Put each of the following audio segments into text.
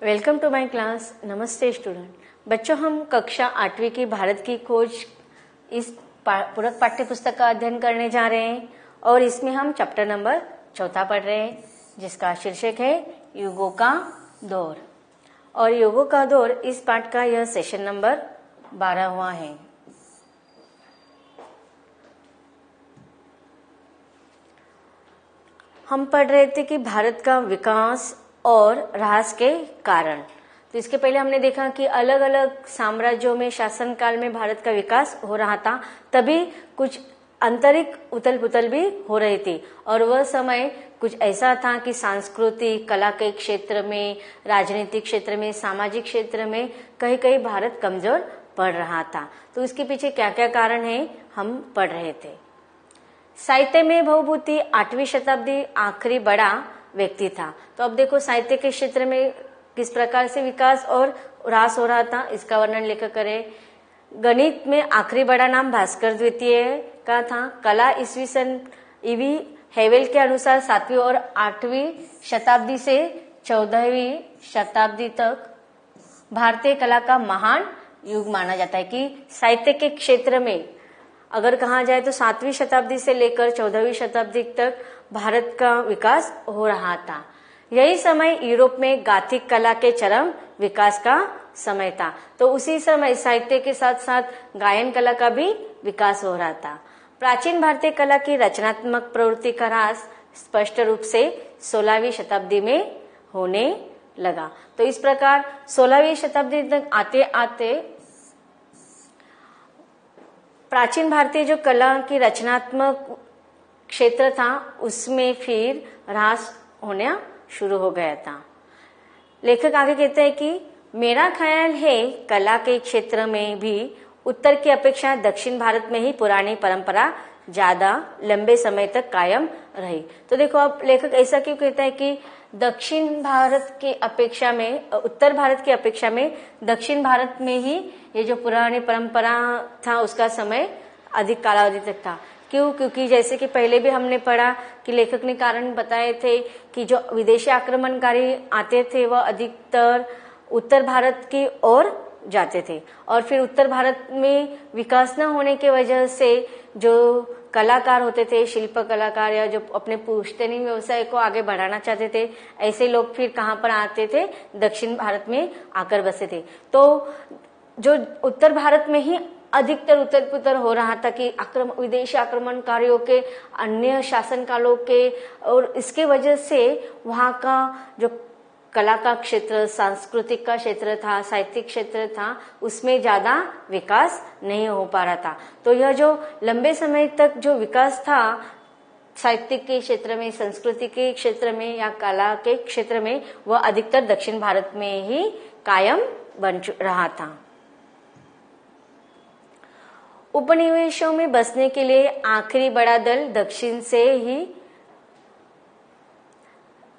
Welcome to my class. नमस्ते student. बच्चों, हम कक्षा 8वीं की भारत की खोज इस पूरक पाठ्य पुस्तक का अध्ययन करने जा रहे हैं और इसमें हम चैप्टर नंबर 4 पढ़ रहे हैं जिसका शीर्षक है युगों का दौर। और युगों का दौर इस पाठ का यह सेशन नंबर 12वां है। हम पढ़ रहे थे कि भारत का विकास और ह्रास के कारण। तो इसके पहले हमने देखा कि अलग अलग साम्राज्यों में शासन काल में भारत का विकास हो रहा था, तभी कुछ आंतरिक उथल पुथल भी हो रही थी और वह समय कुछ ऐसा था कि सांस्कृतिक कला के क्षेत्र में, राजनीतिक क्षेत्र में, सामाजिक क्षेत्र में कहीं कहीं भारत कमजोर पड़ रहा था। तो इसके पीछे क्या क्या कारण है हम पढ़ रहे थे। साहित्य में भवभूति 8वीं शताब्दी आखिरी बड़ा व्यक्ति था। तो अब देखो साहित्य के क्षेत्र में किस प्रकार से विकास और ह्रास हो रहा था, इसका वर्णन लेकर करें। गणित में आखिरी बड़ा नाम भास्कर द्वितीय का था। कला ईस्वीसन ईवी हेवेल के अनुसार 7वीं और 8वीं शताब्दी से 14वीं शताब्दी तक भारतीय कला का महान युग माना जाता है। कि साहित्य के क्षेत्र में अगर कहा जाए तो 7वीं शताब्दी से लेकर 14वीं शताब्दी तक भारत का विकास हो रहा था। यही समय यूरोप में गाथिक कला के चरम विकास का समय था। तो उसी समय साहित्य के साथ साथ गायन कला का भी विकास हो रहा था। प्राचीन भारतीय कला की रचनात्मक प्रवृत्ति का ह्रास स्पष्ट रूप से 16वीं शताब्दी में होने लगा। तो इस प्रकार 16वीं शताब्दी तक आते आते प्राचीन भारतीय जो कला की रचनात्मक क्षेत्र था उसमें फिर ह्रास होना शुरू हो गया था। लेखक आगे कहते हैं कि मेरा ख्याल है कला के क्षेत्र में भी उत्तर की अपेक्षा दक्षिण भारत में ही पुरानी परंपरा ज्यादा लंबे समय तक कायम रही। तो देखो अब लेखक ऐसा क्यों कहता है कि दक्षिण भारत की अपेक्षा में, उत्तर भारत की अपेक्षा में दक्षिण भारत में ही ये जो पुरानी परंपरा था उसका समय अधिक कालावधि तक था। क्यों? क्योंकि जैसे कि पहले भी हमने पढ़ा कि लेखक ने कारण बताए थे कि जो विदेशी आक्रमणकारी आते थे वह अधिकतर उत्तर भारत की ओर जाते थे और फिर उत्तर भारत में विकास न होने की वजह से जो कलाकार होते थे, शिल्प कलाकार या जो अपने पुश्तैनी व्यवसाय को आगे बढ़ाना चाहते थे, ऐसे लोग फिर कहाँ पर आते थे? दक्षिण भारत में आकर बसे थे। तो जो उत्तर भारत में ही अधिकतर उथल पुथल हो रहा था कि विदेशी आक्रमणकारियों के, अन्य शासनकालों के, और इसके वजह से वहाँ का जो कला का क्षेत्र, सांस्कृतिक का क्षेत्र था, साहित्यिक क्षेत्र था, उसमें ज्यादा विकास नहीं हो पा रहा था। तो यह जो लंबे समय तक जो विकास था साहित्य के क्षेत्र में, संस्कृति के क्षेत्र में या कला के क्षेत्र में, वह अधिकतर दक्षिण भारत में ही कायम बन रहा था। उपनिवेशों में बसने के लिए आखिरी बड़ा दल दक्षिण से ही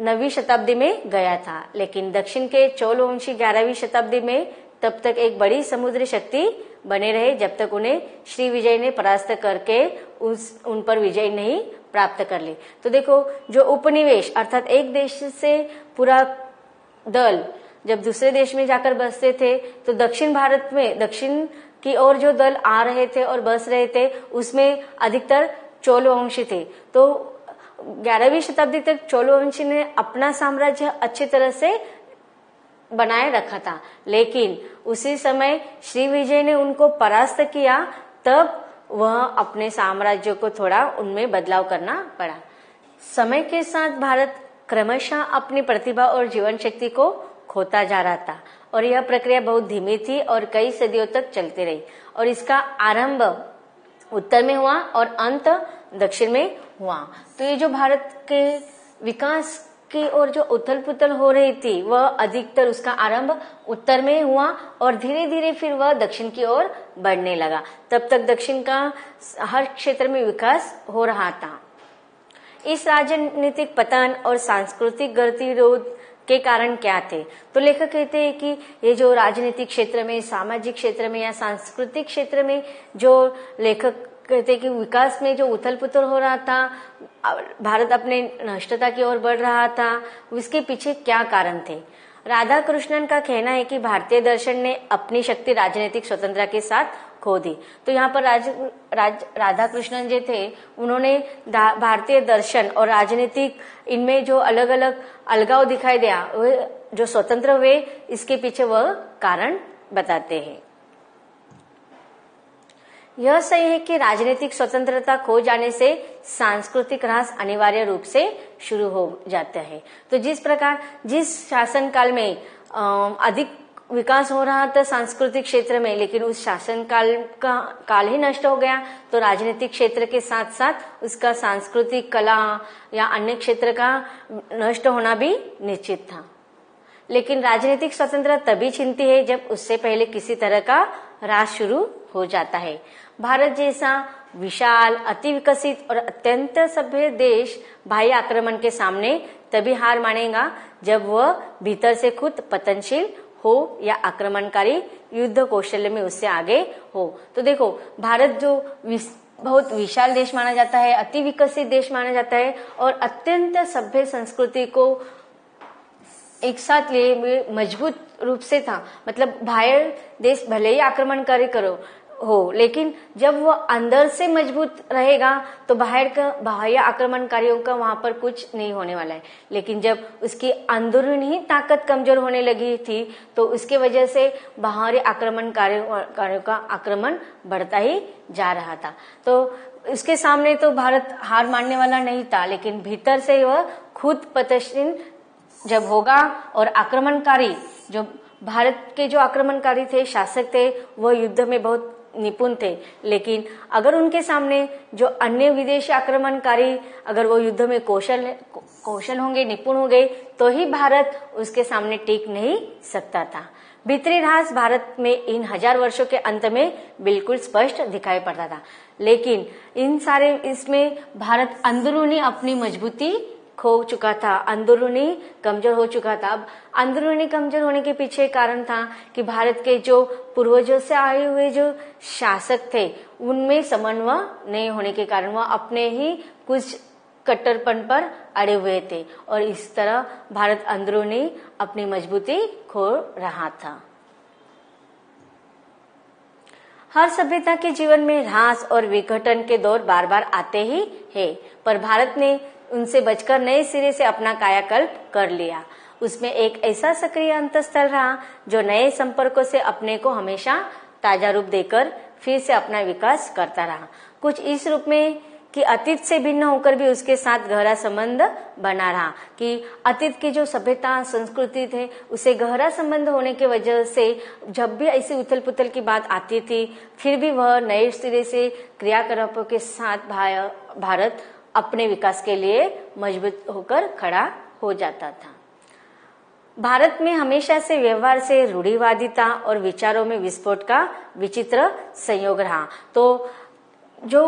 9वीं शताब्दी में गया था, लेकिन दक्षिण के चोल वंशी 11वीं शताब्दी में तब तक एक बड़ी समुद्री शक्ति बने रहे जब तक उन्हें श्री विजय ने परास्त करके उन पर विजय नहीं प्राप्त कर ली। तो देखो जो उपनिवेश अर्थात एक देश से पूरा दल जब दूसरे देश में जाकर बसते थे तो दक्षिण भारत में, दक्षिण की ओर जो दल आ रहे थे और बस रहे थे उसमें अधिकतर चोल वंशी थे। तो 11वीं शताब्दी तक चोल वंशी ने अपना साम्राज्य अच्छी तरह से बनाए रखा था, लेकिन उसी समय श्री विजय ने उनको परास्त किया, तब वह अपने साम्राज्य को थोड़ा उनमें बदलाव करना पड़ा। समय के साथ भारत क्रमशः अपनी प्रतिभा और जीवन शक्ति को खोता जा रहा था और यह प्रक्रिया बहुत धीमी थी और कई सदियों तक चलती रही और इसका आरंभ उत्तर में हुआ और अंत दक्षिण में हुआ। तो ये जो भारत के विकास की ओर जो उथल पुथल हो रही थी वह अधिकतर उसका आरंभ उत्तर में हुआ और धीरे धीरे फिर वह दक्षिण की ओर बढ़ने लगा। तब तक दक्षिण का हर क्षेत्र में विकास हो रहा था। इस राजनीतिक पतन और सांस्कृतिक गतिरोध के कारण क्या थे? तो लेखक कहते हैं कि ये जो राजनीतिक क्षेत्र में, सामाजिक क्षेत्र में या सांस्कृतिक क्षेत्र में जो लेखक कहते हैं कि विकास में जो उथल पुथल हो रहा था, भारत अपने नष्टता की ओर बढ़ रहा था, उसके पीछे क्या कारण थे? राधा कृष्णन का कहना है कि भारतीय दर्शन ने अपनी शक्ति राजनीतिक स्वतंत्रता के साथ खो दी। तो यहाँ पर राधा कृष्णन जो थे उन्होंने भारतीय दर्शन और राजनीतिक इनमें जो अलग अलग अलगाव दिखाई दिया, वह जो स्वतंत्र हुए इसके पीछे वह कारण बताते हैं। यह सही है कि राजनीतिक स्वतंत्रता खो जाने से सांस्कृतिक ह्रास अनिवार्य रूप से शुरू हो जाता है। तो जिस प्रकार जिस शासन काल में अधिक विकास हो रहा था सांस्कृतिक क्षेत्र में, लेकिन उस शासन काल ही नष्ट हो गया, तो राजनीतिक क्षेत्र के साथ साथ उसका सांस्कृतिक कला या अन्य क्षेत्र का नष्ट होना भी निश्चित था। लेकिन राजनीतिक स्वतंत्रता तभी छिनती है जब उससे पहले किसी तरह का ह्रास शुरू हो जाता है। भारत जैसा विशाल, अति विकसित और अत्यंत सभ्य देश बाह्य आक्रमण के सामने तभी हार मानेगा जब वह भीतर से खुद पतनशील हो या आक्रमणकारी युद्ध कौशल्य में उससे आगे हो। तो देखो, भारत जो बहुत विशाल देश माना जाता है, अति विकसित देश माना जाता है और अत्यंत सभ्य संस्कृति को एक साथ लिए मजबूत रूप से था। मतलब बाहर देश भले ही आक्रमणकारी करो हो, लेकिन जब वो अंदर से मजबूत रहेगा तो बाह्य आक्रमणकारियों का वहां पर कुछ नहीं होने वाला है। लेकिन जब उसकी अंदरूनी ताकत कमजोर होने लगी थी तो उसके वजह से बाहरी आक्रमणकारियों का आक्रमण बढ़ता ही जा रहा था। तो उसके सामने तो भारत हार मानने वाला नहीं था, लेकिन भीतर से वह खुद पतनशील जब होगा और आक्रमणकारी जो भारत के जो आक्रमणकारी थे, शासक थे, वह युद्ध में बहुत निपुण थे। लेकिन अगर उनके सामने जो अन्य विदेशी आक्रमणकारी अगर वो युद्ध में कौशल होंगे, निपुण होंगे, तो ही भारत उसके सामने टिक नहीं सकता था। भीतरी ह्रास भारत में इन 1000 वर्षों के अंत में बिल्कुल स्पष्ट दिखाई पड़ता था। लेकिन इसमें भारत अंदरूनी अपनी मजबूती खो चुका था, अंदरूनी कमजोर हो चुका था। अब अंदरूनी कमजोर होने के पीछे कारण था कि भारत के जो पूर्वजों से आए हुए जो शासक थे उनमें समन्वय नहीं होने के कारण वह अपने ही कुछ कट्टरपन पर अड़े हुए थे और इस तरह भारत अंदरूनी अपनी मजबूती खो रहा था। हर सभ्यता के जीवन में ह्रास और विघटन के दौर बार बार आते ही है, पर भारत ने उनसे बचकर नए सिरे से अपना कायाकल्प कर लिया। उसमें एक ऐसा सक्रिय अंतस्थल रहा जो नए संपर्कों से अपने को हमेशा ताजा रूप देकर फिर से अपना विकास करता रहा। कुछ इस रूप में कि अतीत से भिन्न होकर भी उसके साथ गहरा संबंध बना रहा, कि अतीत की जो सभ्यता संस्कृति थे उसे गहरा संबंध होने की वजह से जब भी ऐसी उथल पुथल की बात आती थी फिर भी वह नए सिरे से क्रियाकलापों के साथ भारत अपने विकास के लिए मजबूत होकर खड़ा हो जाता था। भारत में हमेशा से व्यवहार से रूढ़िवादिता और विचारों में विस्फोट का विचित्र संयोग रहा। तो जो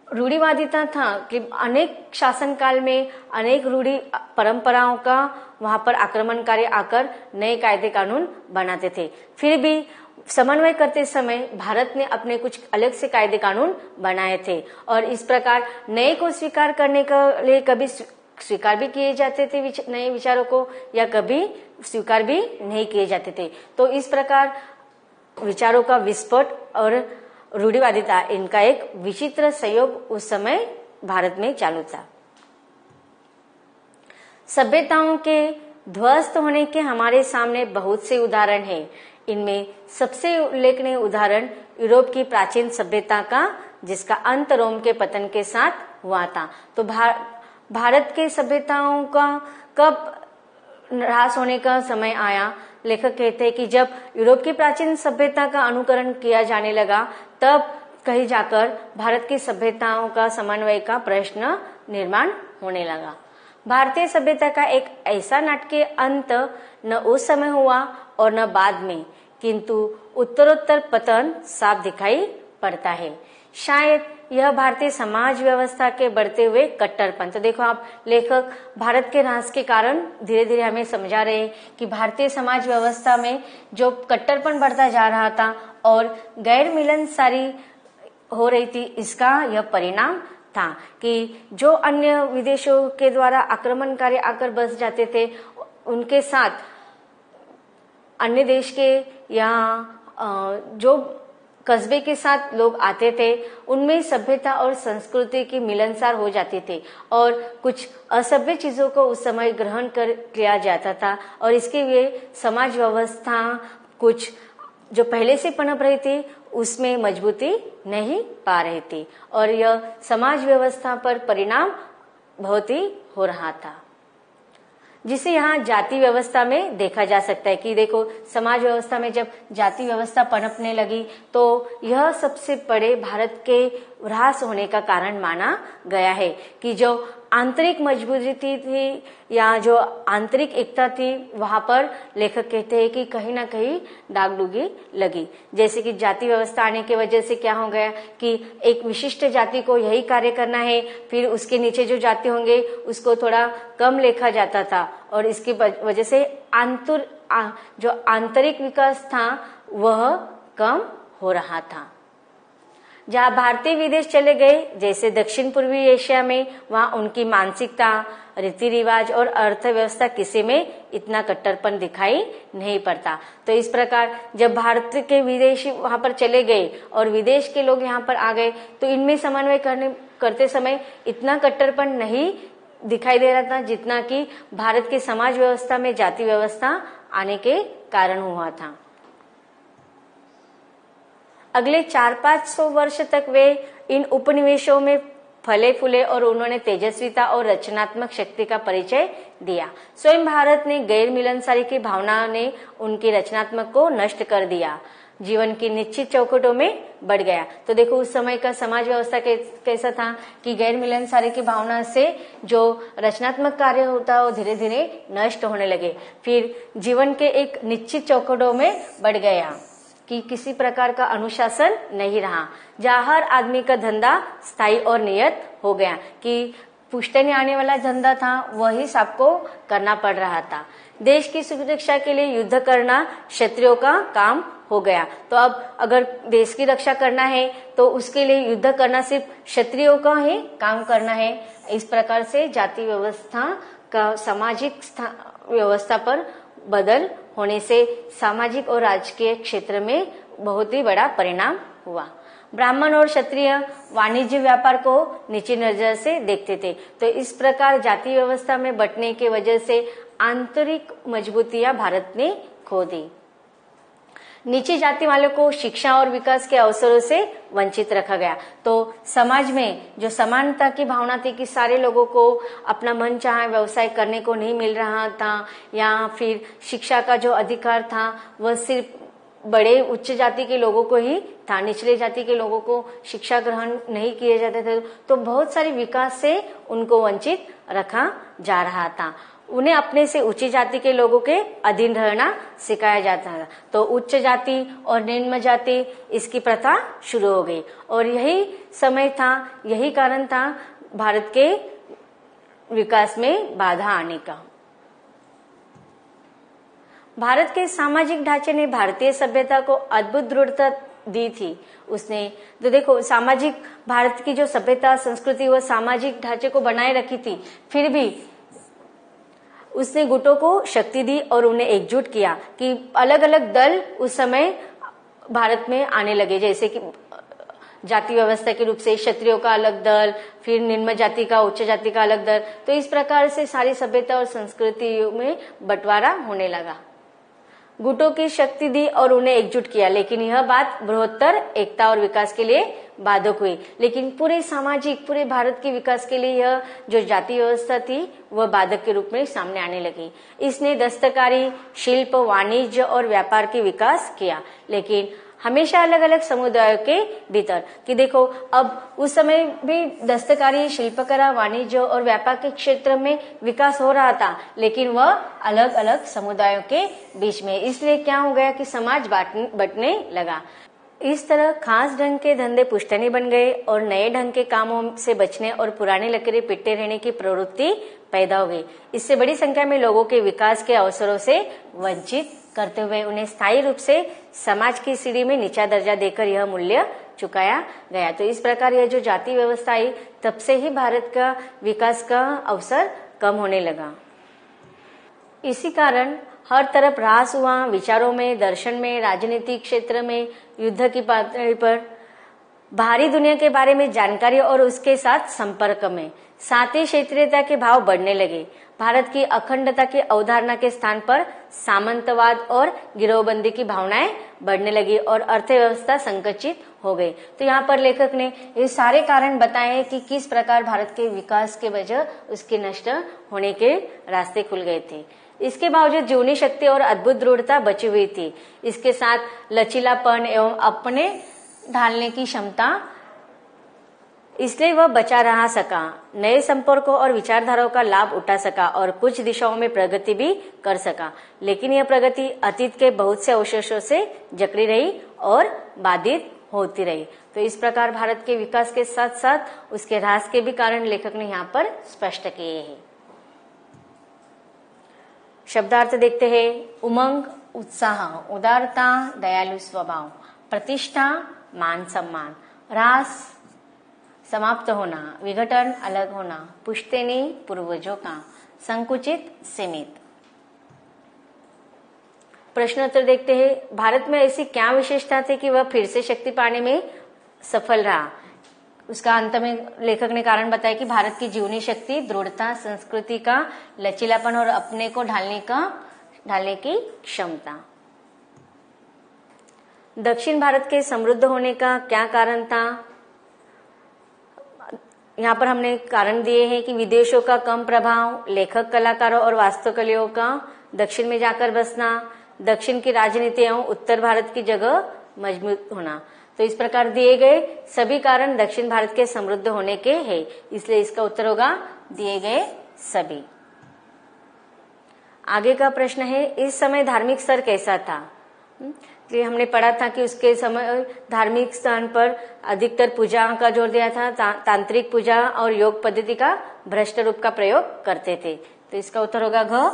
रूढ़िवादिता था कि अनेक शासनकाल में अनेक रूढ़ि परंपराओं का वहां पर आक्रमणकारी आकर नए कायदे कानून बनाते थे, फिर भी समन्वय करते समय भारत ने अपने कुछ अलग से कायदे कानून बनाए थे और इस प्रकार नए को स्वीकार करने के लिए कभी स्वीकार भी किए जाते थे नए विचारों को, या कभी स्वीकार भी नहीं किए जाते थे। तो इस प्रकार विचारों का विस्फोट और रूढ़िवादिता इनका एक विचित्र संयोग उस समय भारत में चालू था। सभ्यताओं के ध्वस्त होने के हमारे सामने बहुत से उदाहरण हैं। इनमें सबसे उल्लेखनीय उदाहरण यूरोप की प्राचीन सभ्यता का, जिसका अंत रोम के पतन के साथ हुआ था। तो भारत के सभ्यताओं का कब ह्रास होने का समय आया? लेखक कहते हैं कि जब यूरोप की प्राचीन सभ्यता का अनुकरण किया जाने लगा तब कहीं जाकर भारत की सभ्यताओं का समन्वय का प्रश्न निर्माण होने लगा। भारतीय सभ्यता का एक ऐसा नाटकीय अंत न उस समय हुआ और न बाद में, किंतु उत्तरोत्तर पतन साफ दिखाई पड़ता है। शायद यह भारतीय समाज व्यवस्था के बढ़ते हुए कट्टरपन। तो देखो आप, लेखक भारत के ह्रास के कारण धीरे धीरे हमें समझा रहे हैं कि भारतीय समाज व्यवस्था में जो कट्टरपन बढ़ता जा रहा था और गैर मिलनसारी हो रही थी, इसका यह परिणाम था कि जो अन्य विदेशों के द्वारा आक्रमणकारी आकर बस जाते थे उनके साथ अन्य देश के यहाँ जो कस्बे के साथ लोग आते थे, उनमें सभ्यता और संस्कृति की मिलनसार हो जाती थी और कुछ असभ्य चीजों को उस समय ग्रहण कर लिया जाता था और इसके लिए समाज व्यवस्था कुछ जो पहले से पनप रही थी उसमें मजबूती नहीं पा रही थी और यह समाज व्यवस्था पर परिणाम बहुत ही हो रहा था, जिसे यहाँ जाति व्यवस्था में देखा जा सकता है कि देखो समाज व्यवस्था में जब जाति व्यवस्था पनपने लगी तो यह सबसे बड़े भारत के ह्रास होने का कारण माना गया है कि जो आंतरिक मजबूती थी या जो आंतरिक एकता थी वहां पर लेखक कहते हैं कि कहीं ना कहीं दागडुगी लगी। जैसे कि जाति व्यवस्था आने की वजह से क्या हो गया कि एक विशिष्ट जाति को यही कार्य करना है, फिर उसके नीचे जो जाति होंगे उसको थोड़ा कम लेखा जाता था और इसकी वजह से जो आंतरिक विकास था वह कम हो रहा था। जहाँ भारतीय विदेश चले गए जैसे दक्षिण पूर्वी एशिया में, वहाँ उनकी मानसिकता, रीति रिवाज और अर्थव्यवस्था किसी में इतना कट्टरपन दिखाई नहीं पड़ता। तो इस प्रकार जब भारत के विदेशी वहां पर चले गए और विदेश के लोग यहाँ पर आ गए तो इनमें समन्वय करते समय इतना कट्टरपन नहीं दिखाई दे रहा था जितना कि भारत की समाज व्यवस्था में जाति व्यवस्था आने के कारण हुआ था। अगले 400-500 वर्ष तक वे इन उपनिवेशों में फले फूले और उन्होंने तेजस्विता और रचनात्मक शक्ति का परिचय दिया। स्वयं भारत ने गैर मिलनसारी की भावना ने उनकी रचनात्मक को नष्ट कर दिया, जीवन की निश्चित चौखटों में बढ़ गया। तो देखो उस समय का समाज व्यवस्था कैसा था कि गैर मिलनसारी की भावना से जो रचनात्मक कार्य होता है वो धीरे धीरे नष्ट होने लगे, फिर जीवन के एक निश्चित चौखटों में बढ़ गया कि किसी प्रकार का अनुशासन नहीं रहा, जहाँ हर आदमी का धंधा स्थायी और नियत हो गया कि पुश्तैनी आने वाला धंधा था वही सबको करना पड़ रहा था। देश की सुरक्षा के लिए युद्ध करना क्षत्रियों का काम हो गया। तो अब अगर देश की रक्षा करना है तो उसके लिए युद्ध करना सिर्फ क्षत्रियों का ही काम करना है। इस प्रकार से जाति व्यवस्था का सामाजिक व्यवस्था पर बदल होने से सामाजिक और राजकीय क्षेत्र में बहुत ही बड़ा परिणाम हुआ। ब्राह्मण और क्षत्रिय वाणिज्य व्यापार को नीची नजर से देखते थे। तो इस प्रकार जाति व्यवस्था में बंटने की वजह से आंतरिक मजबूतियां भारत ने खो दी। नीची जाति वालों को शिक्षा और विकास के अवसरों से वंचित रखा गया। तो समाज में जो समानता की भावना थी कि सारे लोगों को अपना मन चाहा व्यवसाय करने को नहीं मिल रहा था या फिर शिक्षा का जो अधिकार था वह सिर्फ बड़े उच्च जाति के लोगों को ही था, निचले जाति के लोगों को शिक्षा ग्रहण नहीं किए जाते थे। तो बहुत सारे विकास से उनको वंचित रखा जा रहा था। उन्हें अपने से उच्च जाति के लोगों के अधीन रहना सिखाया जाता था। तो उच्च जाति और निम्न जाति इसकी प्रथा शुरू हो गई और यही समय था, यही कारण था भारत के विकास में बाधा आने का। भारत के सामाजिक ढांचे ने भारतीय सभ्यता को अद्भुत दृढ़ता दी थी। उसने तो देखो सामाजिक भारत की जो सभ्यता संस्कृति वह सामाजिक ढांचे को बनाए रखी थी, फिर भी उसने गुटों को शक्ति दी और उन्हें एकजुट किया कि अलग अलग दल उस समय भारत में आने लगे, जैसे कि जाति व्यवस्था के रूप से क्षत्रियों का अलग दल, फिर निम्न जाति का उच्च जाति का अलग दल। तो इस प्रकार से सारी सभ्यता और संस्कृतियों में बंटवारा होने लगा। गुटों की शक्ति दी और उन्हें एकजुट किया, लेकिन यह बात बृहत्तर एकता और विकास के लिए बाधक हुई। लेकिन पूरे भारत के विकास के लिए यह जो जाति व्यवस्था थी वह बाधक के रूप में सामने आने लगी। इसने दस्तकारी, शिल्प, वाणिज्य और व्यापार के विकास किया, लेकिन हमेशा अलग अलग समुदायों के भीतर। कि देखो अब उस समय भी दस्तकारी, शिल्पकला, वाणिज्य और व्यापार के क्षेत्र में विकास हो रहा था, लेकिन वह अलग अलग समुदायों के बीच में। इसलिए क्या हो गया कि समाज बंटने लगा। इस तरह खास ढंग के धंधे पुश्तैनी बन गए और नए ढंग के कामों से बचने और पुरानी लकीरें पिटते रहने की प्रवृत्ति पैदा हो गई। इससे बड़ी संख्या में लोगों के विकास के अवसरों से वंचित करते हुए उन्हें स्थायी रूप से समाज की सीढ़ी में नीचा दर्जा देकर यह मूल्य चुकाया गया। तो इस प्रकार यह जो जाति व्यवस्था आई तब से ही भारत का विकास का अवसर कम होने लगा। इसी कारण हर तरफ ह्रास हुआ, विचारों में, दर्शन में, राजनीतिक क्षेत्र में, युद्ध की पातळी पर, बाहरी दुनिया के बारे में जानकारी और उसके साथ संपर्क में, साथ ही क्षेत्रीयता के भाव बढ़ने लगे। भारत की अखंडता की अवधारणा के स्थान पर सामंतवाद और गिरोहबंदी की भावनाएं बढ़ने लगी और अर्थव्यवस्था संकुचित हो गई। तो यहाँ पर लेखक ने ये सारे कारण बताए कि किस प्रकार भारत के विकास के वजह उसके नष्ट होने के रास्ते खुल गए थे। इसके बावजूद जीवनी शक्ति और अद्भुत दृढ़ता बची हुई थी। इसके साथ लचीलापन एवं अपने ढालने की क्षमता, इसलिए वह बचा रह सका, नए संपर्कों और विचारधाराओं का लाभ उठा सका और कुछ दिशाओं में प्रगति भी कर सका। लेकिन यह प्रगति अतीत के बहुत से अवशेषों से जकड़ी रही और बाधित होती रही। तो इस प्रकार भारत के विकास के साथ साथ उसके ह्रास के भी कारण लेखक ने यहाँ पर स्पष्ट किए हैं। शब्दार्थ देखते हैं। उमंग, उत्साह, उदारता, दयालु स्वभाव, प्रतिष्ठा, मान सम्मान, ह्रास, समाप्त होना, विघटन, अलग होना, पुश्तैनी, पूर्वजों का, संकुचित, सीमित। प्रश्नोत्तर देखते हैं। भारत में ऐसी क्या विशेषता थी कि वह फिर से शक्ति पाने में सफल रहा? उसका अंत में लेखक ने कारण बताया कि भारत की जीवनी शक्ति, दृढ़ता, संस्कृति का लचीलापन और अपने को ढालने की क्षमता। दक्षिण भारत के समृद्ध होने का क्या कारण था? यहाँ पर हमने कारण दिए हैं कि विदेशों का कम प्रभाव, लेखक, कलाकारों और वास्तुकलाओं का दक्षिण में जाकर बसना, दक्षिण की राजनीति एवं उत्तर भारत की जगह मजबूत होना। तो इस प्रकार दिए गए सभी कारण दक्षिण भारत के समृद्ध होने के हैं, इसलिए इसका उत्तर होगा दिए गए सभी। आगे का प्रश्न है, इस समय धार्मिक स्तर कैसा था? ये हमने पढ़ा था कि उसके समय धार्मिक स्थान पर अधिकतर पूजा का जोर दिया था, तांत्रिक पूजा और योग पद्धति का भ्रष्ट रूप का प्रयोग करते थे। तो इसका उत्तर होगा घ।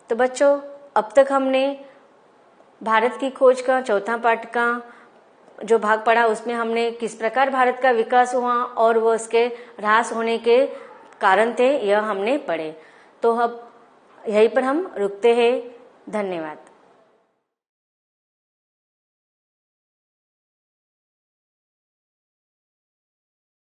तो बच्चों, अब तक हमने भारत की खोज का चौथा पाठ का जो भाग पढ़ा, उसमें हमने किस प्रकार भारत का विकास हुआ और वो उसके ह्रास होने के कारण थे, यह हमने पढ़े। तो अब यहीं पर हम रुकते हैं। धन्यवाद।